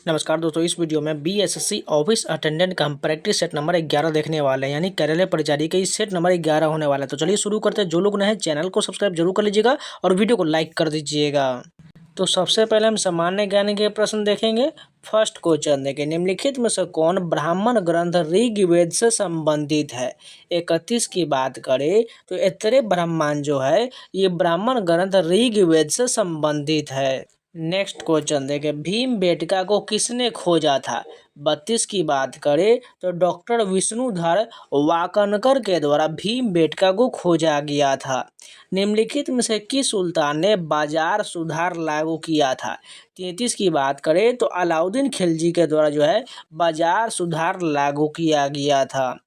नमस्कार दोस्तों, इस वीडियो में बीएसएससी ऑफिस अटेंडेंट का हम प्रैक्टिस सेट नंबर 11 देखने वाले हैं, यानी कार्यालय परिचारी का इस सेट नंबर 11 होने वाला है। तो चलिए शुरू करते हैं। जो लोग नए हैं चैनल को सब्सक्राइब जरूर कर लीजिएगा और वीडियो को लाइक कर दीजिएगा। तो सबसे पहले हम सामान्य ज्ञान के प्रश्न देखेंगे। फर्स्ट क्वेश्चन देखें, निम्नलिखित में से कौन ब्राह्मण ग्रंथ ऋग्वेद से संबंधित है। 31 की बात करें तो ऐतरेय ब्राह्मण जो है ये ब्राह्मण ग्रंथ ऋग्वेद से संबंधित है। नेक्स्ट क्वेश्चन देखें, भीमबेटका को किसने खोजा था। 32 की बात करें तो डॉक्टर विष्णुधर वाकनकर के द्वारा भीमबेटका को खोजा गया था। निम्नलिखित में से किस सुल्तान ने बाजार सुधार लागू किया था। 33 की बात करें तो अलाउद्दीन खिलजी के द्वारा जो है बाजार सुधार लागू किया गया था।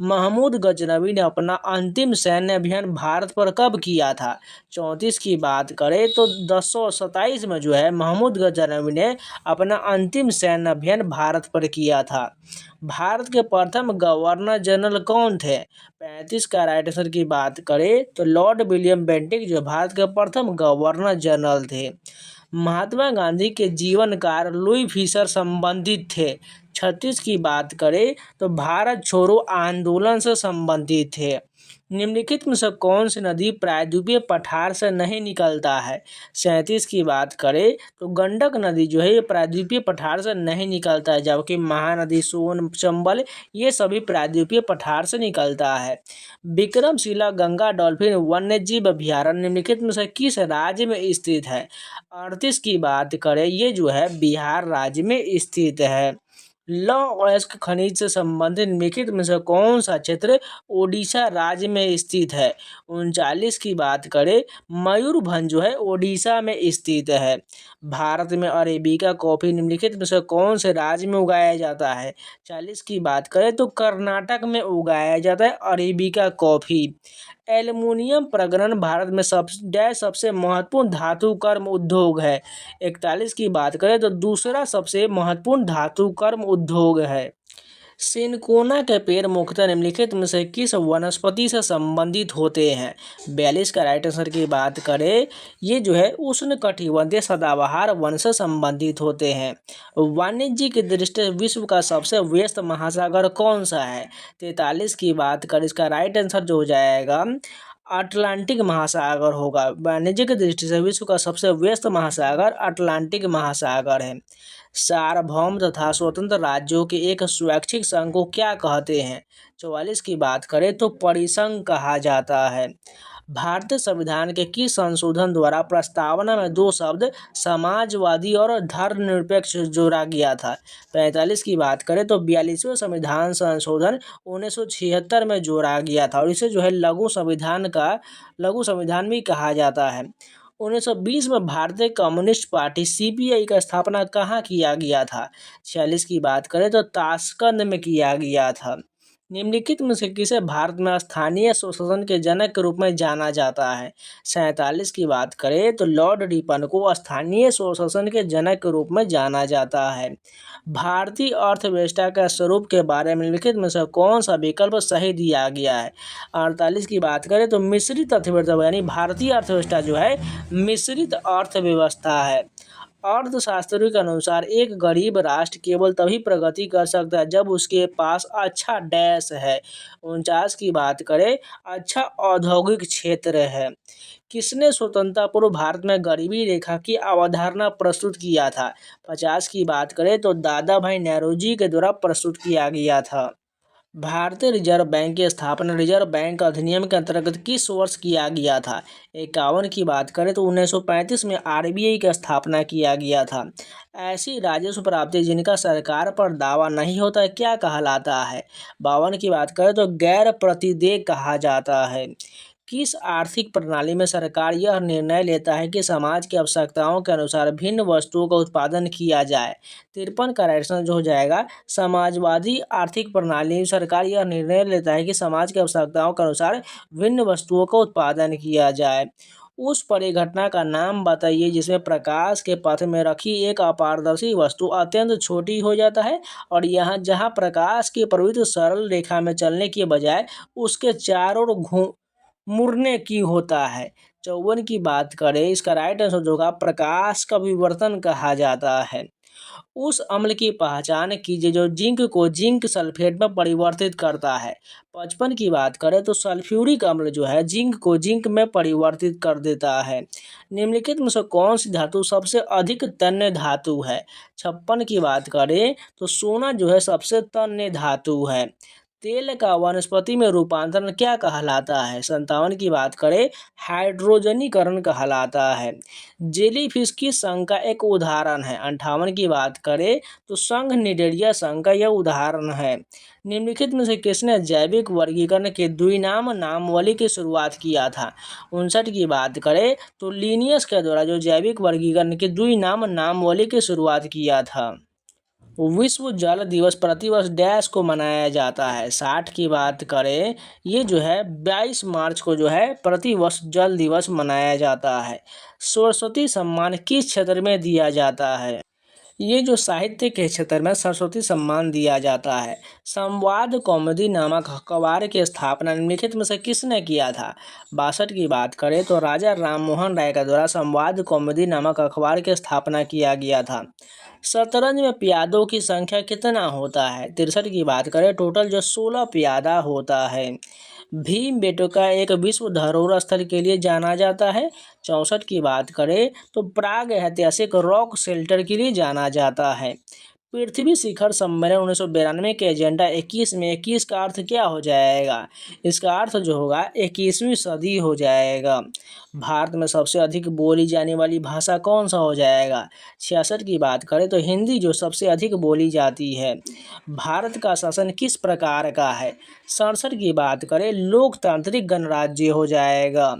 महमूद गजनवी ने अपना अंतिम सैन्य अभियान भारत पर कब किया था। 34 की बात करें तो 1027 में जो है महमूद गजनवी ने अपना अंतिम सैन्य अभियान भारत पर किया था। भारत के प्रथम गवर्नर जनरल कौन थे। 35 का राइट आंसर की बात करें तो लॉर्ड विलियम बेंटिक जो भारत के प्रथम गवर्नर जनरल थे। महात्मा गांधी के जीवन कार्य लुई फिशर संबंधित थे। 36 की बात करें तो भारत छोड़ो आंदोलन से संबंधित थे। निम्नलिखित में से कौन सी नदी प्रायद्वीपीय पठार से नहीं निकलता है। 37 की बात करें तो गंडक नदी जो है ये प्रायद्वीपीय पठार से नहीं निकलता है, जबकि महानदी, सोन, चंबल ये सभी प्रायद्वीपीय पठार से निकलता है। विक्रमशिला गंगा डॉल्फिन वन्यजीव अभ्यारण्य निम्नलिखित में से किस राज्य में स्थित है। 38 की बात करें ये जो है बिहार राज्य में स्थित है। लौह अयस्क खनिज से संबंधित निम्नलिखित में से कौन सा क्षेत्र ओडिशा राज्य में स्थित है। 39 की बात करें मयूरभंज जो है ओडिशा में स्थित है। भारत में अरेबिका कॉफी निम्नलिखित में से कौन से राज्य में उगाया जाता है। 40 की बात करें तो कर्नाटक में उगाया जाता है अरेबिका कॉफी। एल्युमिनियम प्रग्रहण भारत में सबसे महत्वपूर्ण धातु कर्म उद्योग है। 41 की बात करें तो दूसरा सबसे महत्वपूर्ण धातु कर्म उद्योग है। सिनकोना के पेड़ मुख्यतः निम्नलिखित में से किस वनस्पति से संबंधित होते हैं। 42 का राइट आंसर की बात करें ये जो है उष्णकटिबंधीय सदाबहार वन से संबंधित होते हैं। वाणिज्य की दृष्टि से विश्व का सबसे व्यस्त महासागर कौन सा है। 43 की बात करें इसका राइट आंसर जो हो जाएगा अटलांटिक महासागर होगा। वाणिज्य की दृष्टि से विश्व का सबसे व्यस्त महासागर अटलांटिक महासागर है। सार्वभौम तथा स्वतंत्र राज्यों के एक स्वैच्छिक संघ को क्या कहते हैं। 44 की बात करें तो परिसंघ कहा जाता है। भारतीय संविधान के किस संशोधन द्वारा प्रस्तावना में दो शब्द समाजवादी और धर्मनिरपेक्ष जोड़ा गया था। 45 की बात करें तो 42वें संविधान संशोधन 1976 में जोड़ा गया था और इसे जो है लघु संविधान भी कहा जाता है। 1920 में भारतीय कम्युनिस्ट पार्टी सीपीआई का स्थापना कहाँ किया गया था। 46 की बात करें तो ताशकंद में किया गया था। निम्नलिखित में से किसे भारत में स्थानीय स्वशासन के जनक के रूप में जाना जाता है। 47 की बात करें तो लॉर्ड रिपन को स्थानीय स्वशासन के जनक के रूप में जाना जाता है। भारतीय अर्थव्यवस्था के स्वरूप के बारे में निम्नलिखित में से कौन सा विकल्प सही दिया गया है। 48 की बात करें तो मिश्रित अर्थव्यवस्था, यानी भारतीय अर्थव्यवस्था जो है मिश्रित अर्थव्यवस्था है। अर्थशास्त्रियों के अनुसार एक गरीब राष्ट्र केवल तभी प्रगति कर सकता है जब उसके पास अच्छा डैश है। 49 की बात करें अच्छा औद्योगिक क्षेत्र है। किसने स्वतंत्रता पूर्व भारत में गरीबी रेखा की अवधारणा प्रस्तुत किया था। 50 की बात करें तो दादा भाई नेहरू के द्वारा प्रस्तुत किया गया था। भारतीय रिजर्व बैंक की स्थापना रिजर्व बैंक अधिनियम के अंतर्गत किस वर्ष किया गया था। 51 की बात करें तो 1935 में आरबीआई की स्थापना किया गया था। ऐसी राजस्व प्राप्ति जिनका सरकार पर दावा नहीं होता है क्या कहलाता है। 52 की बात करें तो गैर प्रतिदेय कहा जाता है। किस आर्थिक प्रणाली में सरकार यह निर्णय लेता है कि समाज की आवश्यकताओं के अनुसार भिन्न वस्तुओं का उत्पादन किया जाए। 53 का राइट आंसर जो हो जाएगा समाजवादी आर्थिक प्रणाली में सरकार यह निर्णय लेता है कि समाज की आवश्यकताओं के अनुसार भिन्न वस्तुओं का उत्पादन किया जाए। उस परिघटना का नाम बताइए जिसमें प्रकाश के पथ में रखी एक अपारदर्शी वस्तु अत्यंत छोटी हो जाता है और यहाँ जहाँ प्रकाश की प्रवृत्ति सरल रेखा में चलने के बजाय उसके चारों ओर मुड़ने की होता है। 54 की बात करें इसका राइट आंसर होगा प्रकाश का विवर्तन कहा जाता है। उस अम्ल की पहचान कीजिए जो जिंक को जिंक सल्फेट में परिवर्तित करता है। 55 की बात करें तो सल्फ्यूरिक अम्ल जो है जिंक को जिंक में परिवर्तित कर देता है। निम्नलिखित में से कौन सी धातु सबसे अधिक तन्य धातु है? 56 की बात करें तो सोना जो है सबसे तन्य धातु है। तेल का वनस्पति में रूपांतरण क्या कहलाता है? 57 की बात करें हाइड्रोजनीकरण कहलाता है। जेलीफिश की संघ का एक उदाहरण है। 58 की बात करें तो संघ निडेरिया संघ का यह उदाहरण है। निम्नलिखित में से किसने जैविक वर्गीकरण के द्विनाम नामावली की शुरुआत किया था? 59 की बात करें तो लिनियस के द्वारा जो जैविक वर्गीकरण के द्विनाम नामावली की शुरुआत किया था। विश्व जल दिवस प्रतिवर्ष डैश को मनाया जाता है। 60 की बात करें ये जो है 22 मार्च को जो है प्रतिवर्ष जल दिवस मनाया जाता है। सरस्वती सम्मान किस क्षेत्र में दिया जाता है? ये जो साहित्य के क्षेत्र में सरस्वती सम्मान दिया जाता है। संवाद कौमुदी नामक अखबार की स्थापना निम्नलिखित में से किसने किया था? 62 की बात करें तो राजा राममोहन राय के द्वारा संवाद कौमुदी नामक अखबार की स्थापना किया गया था। शतरंज में प्यादों की संख्या कितना होता है? 63 की बात करें टोटल जो 16 प्यादा होता है। भीमबेटका एक विश्व धरोहर स्थल के लिए जाना जाता है। 64 की बात करें तो प्राग ऐतिहासिक रॉक शेल्टर के लिए जाना जाता है। पृथ्वी शिखर सम्मेलन 1992 के एजेंडा 21 में 21 का अर्थ क्या हो जाएगा? इसका अर्थ जो होगा 21वीं सदी हो जाएगा। भारत में सबसे अधिक बोली जाने वाली भाषा कौन सा हो जाएगा? 66 की बात करें तो हिंदी जो सबसे अधिक बोली जाती है। भारत का शासन किस प्रकार का है? 67 की बात करें लोकतांत्रिक गणराज्य हो जाएगा।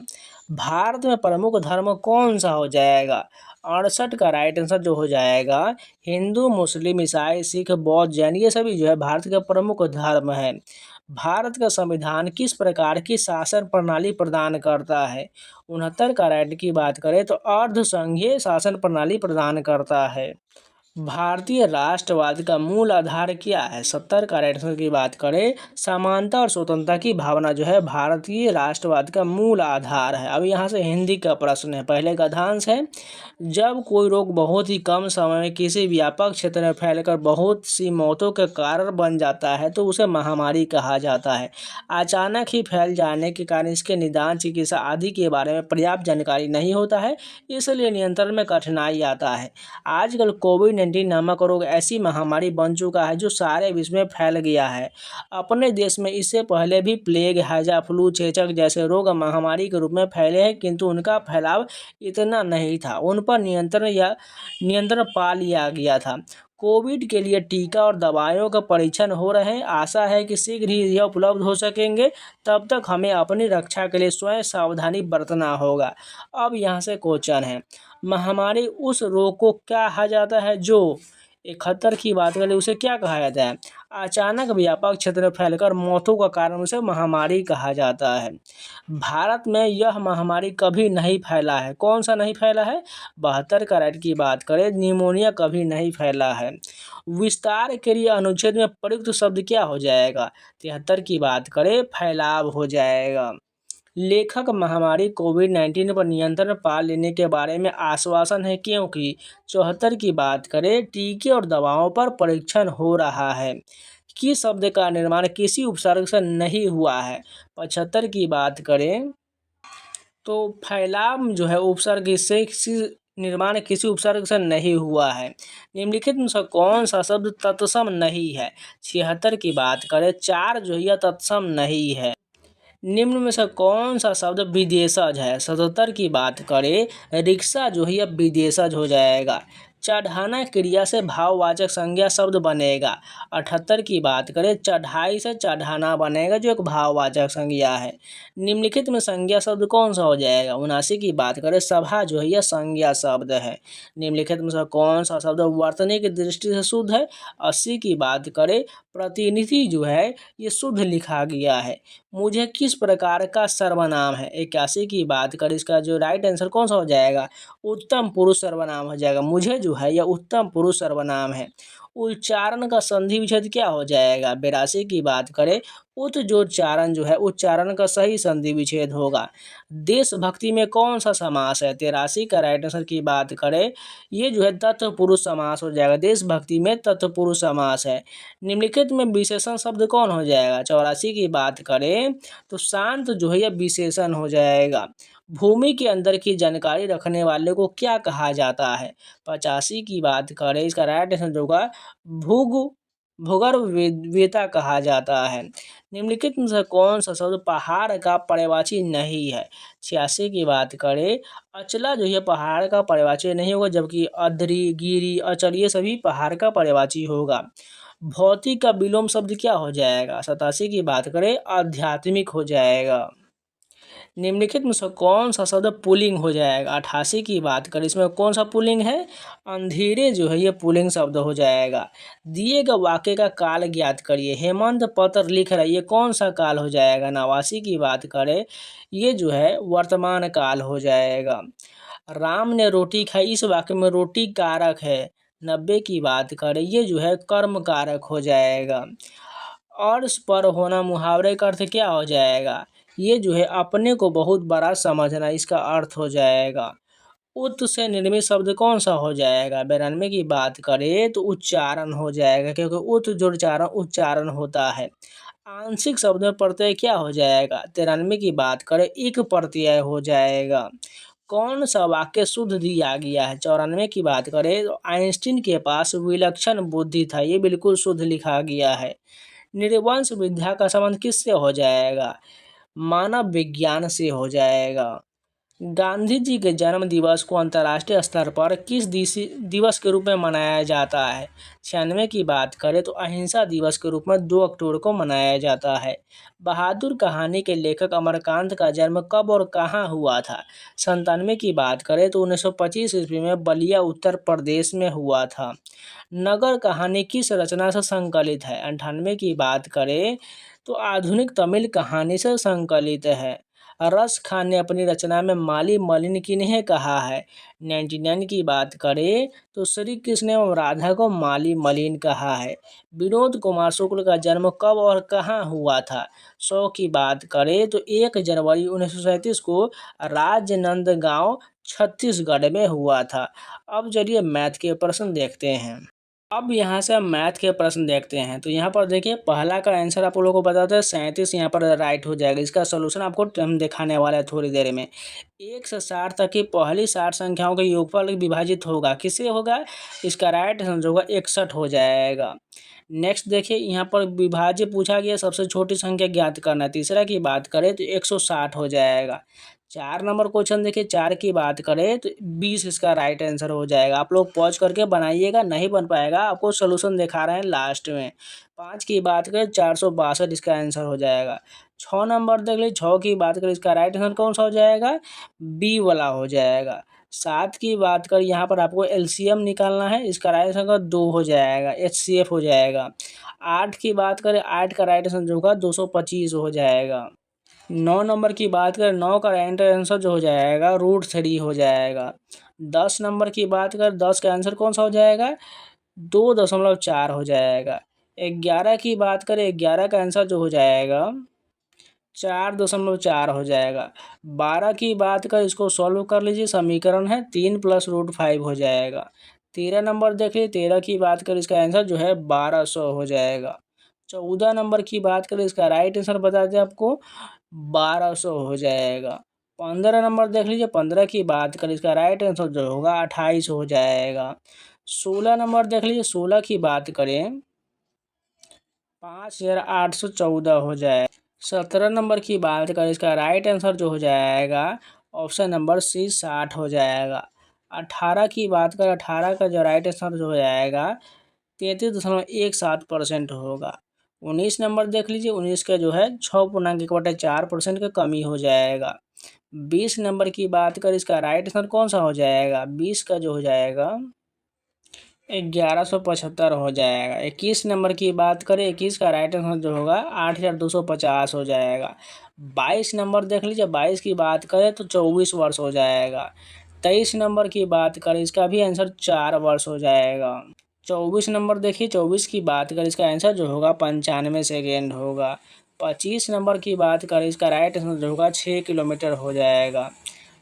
भारत में प्रमुख धर्म कौन सा हो जाएगा? 68 का राइट आंसर जो हो जाएगा हिंदू, मुस्लिम, ईसाई, सिख, बौद्ध, जैन ये सभी जो है भारत के प्रमुख धर्म है। भारत का संविधान किस प्रकार की शासन प्रणाली प्रदान करता है? 69 का राइट की बात करें तो अर्ध संघीय शासन प्रणाली प्रदान करता है। भारतीय राष्ट्रवाद का मूल आधार क्या है? 70 का राइट आंसर की बात करें समानता और स्वतंत्रता की भावना जो है भारतीय राष्ट्रवाद का मूल आधार है। अब यहाँ से हिंदी का प्रश्न है। पहले का गद्यांश है जब कोई रोग बहुत ही कम समय में किसी व्यापक क्षेत्र में फैलकर बहुत सी मौतों के कारण बन जाता है तो उसे महामारी कहा जाता है। अचानक ही फैल जाने के कारण इसके निदान, चिकित्सा आदि के बारे में पर्याप्त जानकारी नहीं होता है, इसलिए नियंत्रण में कठिनाई आता है। आजकल कोविड-19 नामक रोग ऐसी महामारी बन चुका है जो सारे विश्व में फैल गया है। अपने देश में इससे पहले भी प्लेग, हैजा, फ्लू, चेचक जैसे रोग महामारी के रूप में फैले हैं किंतु उनका फैलाव इतना नहीं था। उन पर नियंत्रण पा लिया गया था। कोविड के लिए टीका और दवाइयों का परीक्षण हो रहे हैं। आशा है कि शीघ्र ही यह उपलब्ध हो सकेंगे। तब तक हमें अपनी रक्षा के लिए स्वयं सावधानी बरतना होगा। अब यहाँ से क्वेश्चन है महामारी उस रोग को क्या कहा जाता है जो 71 की बात करें उसे क्या कहा जाता है? अचानक व्यापक क्षेत्र में फैलकर मौतों का कारण उसे महामारी कहा जाता है। भारत में यह महामारी कभी नहीं फैला है। कौन सा नहीं फैला है? 72 का राइट की बात करें निमोनिया कभी नहीं फैला है। विस्तार के लिए अनुच्छेद में प्रयुक्त शब्द क्या हो जाएगा? 73 की बात करें फैलाव हो जाएगा। लेखक महामारी कोविड-19 पर नियंत्रण पा लेने के बारे में आश्वासन है क्योंकि 74 की बात करें टीके और दवाओं पर परीक्षण हो रहा है। किस शब्द का निर्माण किसी उपसर्ग से नहीं हुआ है? 75 की बात करें तो फैलाव जो है उपसर्ग से निर्माण किसी उपसर्ग से नहीं हुआ है। निम्नलिखित में से कौन सा शब्द तत्सम नहीं है? 76 की बात करें चार जो है यह तत्सम नहीं है। निम्न में से कौन सा शब्द विदेशज है? 77 की बात करें रिक्शा जो है यह विदेशज हो जाएगा। चढ़ाना क्रिया से भाववाचक संज्ञा शब्द बनेगा। 78 की बात करें चढ़ाई से चढ़ाना बनेगा जो एक भाववाचक संज्ञा है। निम्नलिखित में संज्ञा शब्द कौन सा हो जाएगा? 79 की बात करें सभा जो है यह संज्ञा शब्द है। निम्नलिखित में से कौन सा शब्द वर्तनी की दृष्टि से शुद्ध है? 80 की बात करें प्रतिनिधि जो है ये शुद्ध लिखा गया है। मुझे किस प्रकार का सर्वनाम है? 81 की बात करें इसका जो राइट आंसर कौन सा हो जाएगा? उत्तम पुरुष सर्वनाम हो जाएगा। मुझे जो जो है यह उत्तम पुरुष सर्वनाम है। उच्चारण का संधि विच्छेद क्या हो जाएगा? 82 की बात करें, उत जो उच्चारण जो है उच्चारण का सही संधि विच्छेद होगा। देशभक्ति में कौन सा समास है? 83 का राइट आंसर की बात करें, ये जो है तत्पुरुष समास हो जाएगा। देशभक्ति में तत्पुरुष समास है। निम्नलिखित में विशेषण शब्द कौन हो जाएगा? 84 की बात करें तो शांत जो है यह विशेषण हो जाएगा। भूमि के अंदर की जानकारी रखने वाले को क्या कहा जाता है? 85 की बात करें, इसका राइट आंसर जो होगा भूग भूगर्भवेत्ता कहा जाता है। निम्नलिखित में से कौन सा शब्द पहाड़ का पर्यायवाची नहीं है? 86 की बात करें, अचला जो है पहाड़ का पर्यायवाची नहीं होगा, जबकि अद्री, गिरी, अचल ये सभी पहाड़ का पर्यायवाची होगा। भौतिक का विलोम शब्द क्या हो जाएगा? 87 की बात करें, आध्यात्मिक हो जाएगा। निम्नलिखित में से कौन सा शब्द पुल्लिंग हो जाएगा? 88 की बात करें, इसमें कौन सा पुल्लिंग है? अंधेरे जो है ये पुल्लिंग शब्द हो जाएगा। दिए गए वाक्य का काल ज्ञात करिए। हेमंत पत्र लिख रहा है, ये कौन सा काल हो जाएगा? 89 की बात करें, ये जो है वर्तमान काल हो जाएगा। राम ने रोटी खाई, इस वाक्य में रोटी कारक है। 90 की बात करें, ये जो है कर्म कारक हो जाएगा। अर्श पर होना मुहावरे का अर्थ क्या हो जाएगा? ये जो है अपने को बहुत बड़ा समझना, इसका अर्थ हो जाएगा। उत से निर्मित शब्द कौन सा हो जाएगा? 92 की बात करें तो उच्चारण हो जाएगा, क्योंकि उत जो उच्चारण होता है। आंशिक शब्द में प्रत्यय क्या हो जाएगा? 93 की बात करें, एक प्रत्यय हो जाएगा। कौन सा वाक्य शुद्ध दिया गया है? 94 की बात करें तो आइंस्टीन के पास विलक्षण बुद्धि था, ये बिल्कुल शुद्ध लिखा गया है। निर्वंश विद्या का संबंध किससे हो जाएगा? मानव विज्ञान से हो जाएगा। गांधी जी के जन्म दिवस को अंतर्राष्ट्रीय स्तर पर किस दिवस के रूप में मनाया जाता है? 96 की बात करें तो अहिंसा दिवस के रूप में 2 अक्टूबर को मनाया जाता है। बहादुर कहानी के लेखक अमरकांत का जन्म कब और कहाँ हुआ था? 97 की बात करें तो 1925 ईस्वी में बलिया उत्तर प्रदेश में हुआ था। नगर कहानी किस रचना से संकलित है? 98 की बात करें तो आधुनिक तमिल कहानी से संकलित है। रस खान ने अपनी रचना में माली मलिन किन्हें कहा है? 99 की बात करें तो श्री कृष्ण एवं राधा को माली मलिन कहा है। विनोद कुमार शुक्ल का जन्म कब और कहाँ हुआ था? 100 की बात करें तो 1 जनवरी 1937 को राजनंदगांव छत्तीसगढ़ में हुआ था। अब चलिए मैथ के प्रश्न देखते हैं। अब यहाँ से हम मैथ के प्रश्न देखते हैं। तो यहाँ पर देखिए पहला का आंसर आप लोगों को बताते हैं 37 यहाँ पर राइट हो जाएगा। इसका सोल्यूशन आपको हम दिखाने वाला है थोड़ी देर में। 1 से 60 तक की पहली 60 संख्याओं के योगफल विभाजित होगा, किससे होगा? इसका राइट आंसर होगा 61 हो जाएगा। नेक्स्ट देखिए यहाँ पर विभाज्य पूछा गया, सबसे छोटी संख्या ज्ञात करना है। तीसरा की बात करें तो 160 हो जाएगा। 4 नंबर क्वेश्चन देखिए, 4 की बात करें तो 20 इसका राइट आंसर हो जाएगा। आप लोग पॉज करके बनाइएगा, नहीं बन पाएगा आपको सोल्यूशन दिखा रहे हैं लास्ट में। 5 की बात करें 462 इसका आंसर हो जाएगा। 6 नंबर देख लीजिए, 6 की बात करें इसका राइट आंसर कौन सा हो जाएगा? बी वाला हो जाएगा। 7 की बात करें यहाँ पर आपको एलसीएम निकालना है, इसका राइट आंसर 2 हो जाएगा, एचसीएफ हो जाएगा। 8 की बात करें, 8 का राइट आंसर जो होगा 225 हो जाएगा। 9 नंबर की बात करें, 9 का राइट आंसर जो हो जाएगा √3 हो जाएगा। 10 नंबर की बात करें, 10 का आंसर कौन सा हो जाएगा? 2.4 हो जाएगा। 11 की बात करें, 11 का आंसर जो हो जाएगा 4.4 हो जाएगा। 12 की बात करें, इसको सॉल्व कर लीजिए, समीकरण है 3 + √5 हो जाएगा। 13 नंबर देखिए, 13 की बात करें इसका आंसर जो है 1200 हो जाएगा। 14 नंबर की बात करें, इसका राइट आंसर बता दें आपको 1200 हो जाएगा। 15 नंबर देख लीजिए, 15 की बात करें इसका राइट आंसर जो होगा 28 हो जाएगा। 16 नंबर देख लीजिए, 16 की बात करें 5814 हो जाए। 17 नंबर की बात करें, इसका राइट आंसर जो हो जाएगा ऑप्शन नंबर सी 60 हो जाएगा। 18 की बात करें, 18 का जो राइट आंसर जो हो जाएगा 33.17% होगा। 19 नंबर देख लीजिए, 19 का जो है 6.1/4% का कमी हो जाएगा। 20 नंबर की बात करें, इसका राइट आंसर कौन सा हो जाएगा? 20 का जो हो जाएगा 1175 हो जाएगा। 21 नंबर की बात करें, 21 का राइट आंसर जो होगा 8250 हो जाएगा। 22 नंबर देख लीजिए, 22 की बात करें तो 24 वर्ष हो जाएगा। 23 नंबर की बात करें, इसका भी आंसर 4 वर्ष हो जाएगा। 24 नंबर देखिए, 24 की बात करें, इसका आंसर जो होगा 95 सेकेंड होगा। 25 नंबर की बात करें, इसका राइट आंसर जो होगा 6 किलोमीटर हो जाएगा।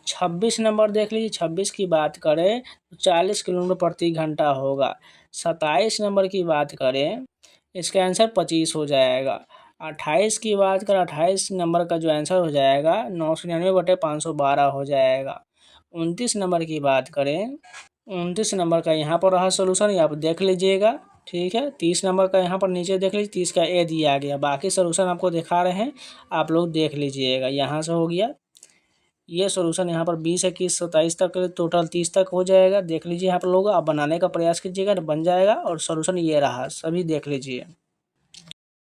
26 नंबर देख लीजिए, 26 की बात करें तो 40 किलोमीटर प्रति घंटा होगा। 27 नंबर की बात करें, इसका आंसर 25 हो जाएगा। 28 की बात करें, 28 नंबर का जो आंसर हो जाएगा 999/512 हो जाएगा। 29 नंबर की बात करें, 29 नंबर का यहाँ पर रहा सोल्यूशन, ये आप देख लीजिएगा। ठीक है, 30 नंबर का यहाँ पर नीचे देख लीजिए, 30 का ए दिया गया, बाकी सोल्यूशन आपको दिखा रहे हैं, आप लोग देख लीजिएगा। यहाँ से हो गया ये सोल्यूशन, यहाँ पर 20, 21, 27 तक टोटल 30 तक हो जाएगा। देख लीजिए यहाँ पर लोग, आप बनाने का प्रयास कीजिएगा, बन जाएगा। और सोल्यूशन ये रहा, सभी देख लीजिए।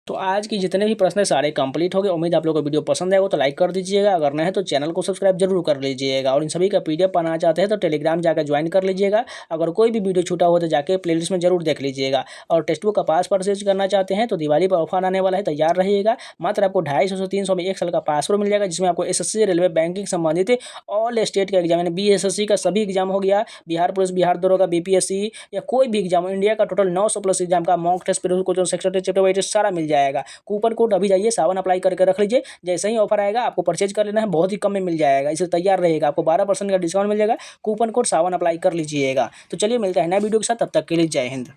तो आज की जितने भी प्रश्न सारे कंप्लीट हो गए। उम्मीद आप लोगों को वीडियो पसंद आएगा तो लाइक कर दीजिएगा, अगर नहीं है तो चैनल को सब्सक्राइब जरूर कर लीजिएगा। और इन सभी का पीडीएफ पाना चाहते हैं तो टेलीग्राम जाकर ज्वाइन कर लीजिएगा। अगर कोई भी वीडियो छूटा हो तो जाके प्लेलिस्ट में जरूर देख लीजिएगा। और टेक्स्ट बुक का पास परचेज करना चाहते हैं तो दिवाली पर ऑफर आने वाला है, तैयार रहिएगा। मात्र आपको 250 से 300 में 1 साल का पासवर्ड मिल जाएगा, जिसमें आपको एसएससी, रेलवे, बैंकिंग संबंधित ऑल स्टेट का एग्जाम, यानी बीएसएससी का सभी एग्जाम हो गया, बिहार पुलिस, बिहार दरोगा, बीपीएससी या कोई भी एग्जाम, इंडिया का टोटल 900+ एग्जाम का mock test, section test, chapter wise सारा मिल जाएगा। कूपन कोड अभी जाइए सावन अप्लाई करके रख लीजिए, जैसे ही ऑफर आएगा आपको परचेज कर लेना है, बहुत ही कम में मिल जाएगा, इसलिए तैयार रहेगा। आपको 12% का डिस्काउंट मिल जाएगा, कूपन कोड सावन अप्लाई कर लीजिएगा। तो चलिए मिलते हैं नए वीडियो के साथ, तब तक के लिए जय हिंद।